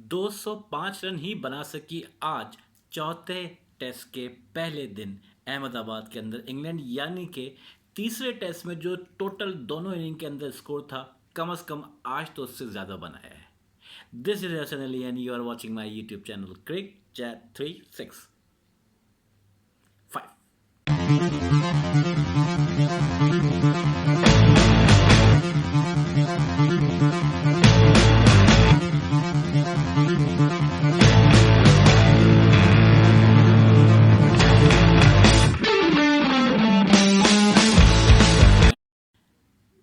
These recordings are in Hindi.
205 रन ही बना सकी आज चौथे टेस्ट के पहले दिन अहमदाबाद के अंदर इंग्लैंड, यानी कि तीसरे टेस्ट में जो टोटल दोनों इनिंग के अंदर स्कोर था कम से कम आज तो उससे ज़्यादा बनाया है। This is Hasan Ali and you are watching my YouTube channel cric chat 365।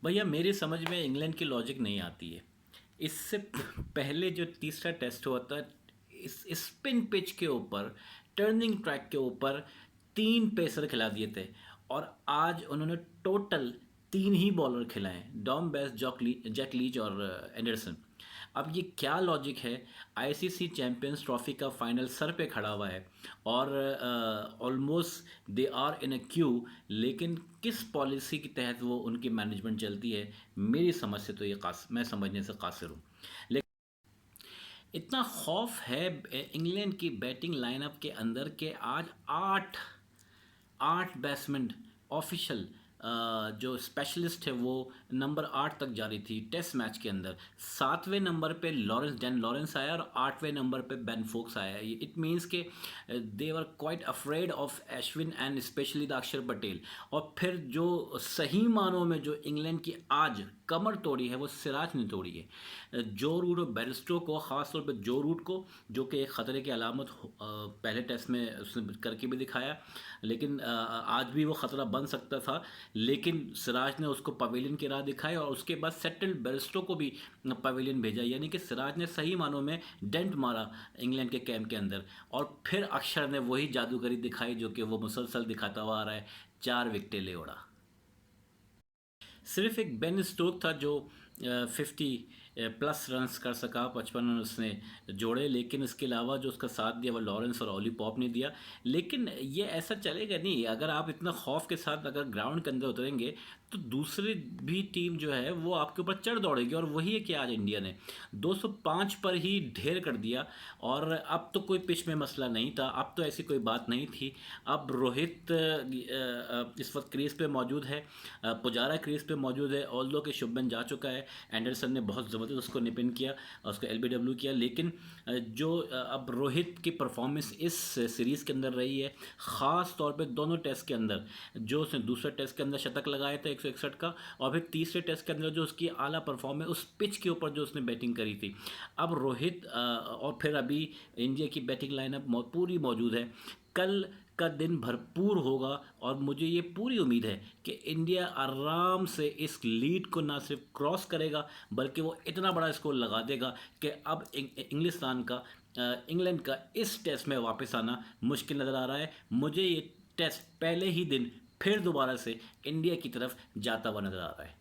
भैया मेरी समझ में इंग्लैंड की लॉजिक नहीं आती है। इससे पहले जो तीसरा टेस्ट हुआ था इस स्पिन पिच के ऊपर, टर्निंग ट्रैक के ऊपर 3 पेसर खिला दिए थे और आज उन्होंने टोटल 3 ही बॉलर खिलाए, डॉम बेस, जैक लीच और एंडरसन। अब ये क्या लॉजिक है? आईसीसी चैंपियंस ट्रॉफी का फाइनल सर पे खड़ा हुआ है और almost they are in a queue, लेकिन किस पॉलिसी के तहत वो उनकी मैनेजमेंट चलती है मेरी समझ से तो ये मैं समझने से कासिर हूँ। लेकिन इतना खौफ है इंग्लैंड की बैटिंग लाइनअप के अंदर के आज 8 बैट्समैन ऑफिशियल जो स्पेशलिस्ट है वो नंबर 8 तक जा रही थी टेस्ट मैच के अंदर। 7वें नंबर पे डैन लॉरेंस आया और 8वें नंबर पे बेन फोक्स आया। इट मीन्स के they were quite afraid of Ashwin and specially the Akshar Patel. और फिर जो सही मानों में जो इंग्लैंड की आज कमर तोड़ी है वो सिराज ने तोड़ी है। जो रूट और बेरिस्टो को, ख़ासतौर पर जो रूट को, जो कि एक ख़तरे की अलामत पहले टेस्ट में उसने करके भी दिखाया, लेकिन आज भी वो ख़तरा बन सकता था, लेकिन सिराज ने उसको पवेलियन की राह दिखाई और उसके बाद सेटल्ड बेरिस्टो को भी पवेलियन भेजा। यानी कि सिराज ने सही मानों में डेंट मारा इंग्लैंड के कैंप के अंदर और फिर अक्षर ने वही जादूगरी दिखाई जो कि वो मुसलसल दिखाता हुआ आ रहा है। 4 विकेटें ले उड़ा। सिर्फ एक बेन स्टोक था जो 50+ रन्स कर सका, 55 रन उसने जोड़े, लेकिन इसके अलावा जो उसका साथ दिया वो लॉरेंस और ऑली पॉप ने दिया। लेकिन ये ऐसा चलेगा नहीं, अगर आप इतना खौफ के साथ अगर ग्राउंड के अंदर उतरेंगे तो दूसरी भी टीम जो है वो आपके ऊपर चढ़ दौड़ेगी। और वही है कि आज इंडिया ने 205 पर ही ढेर कर दिया और अब तो कोई पिच में मसला नहीं था, अब तो ऐसी कोई बात नहीं थी। अब रोहित इस वक्त क्रीज पे मौजूद है, पुजारा क्रीज पे मौजूद है, ऑल्दो के शुभमन जा चुका है, एंडरसन ने बहुत ज़बरदस्त उसको निपिन किया और उसको LBW किया। लेकिन जो अब रोहित की परफॉर्मेंस इस सीरीज़ के अंदर रही है, ख़ास तौर पे दोनों टेस्ट के अंदर, जो उसने दूसरे टेस्ट के अंदर शतक लगाया था 161 का, और फिर तीसरे टेस्ट के अंदर जो उसकी आला परफॉर्मेंस उस पिच के ऊपर जो उसने बैटिंग करी थी। अब रोहित और फिर अभी इंडिया की बैटिंग लाइनअप पूरी मौजूद है। कल का दिन भरपूर होगा और मुझे ये पूरी उम्मीद है कि इंडिया आराम से इस लीड को ना सिर्फ क्रॉस करेगा बल्कि वो इतना बड़ा स्कोर लगा देगा कि अब इंग्लैंड का इस टेस्ट में वापस आना मुश्किल नज़र आ रहा है। मुझे ये टेस्ट पहले ही दिन फिर दोबारा से इंडिया की तरफ जाता हुआ नज़र आ रहा है।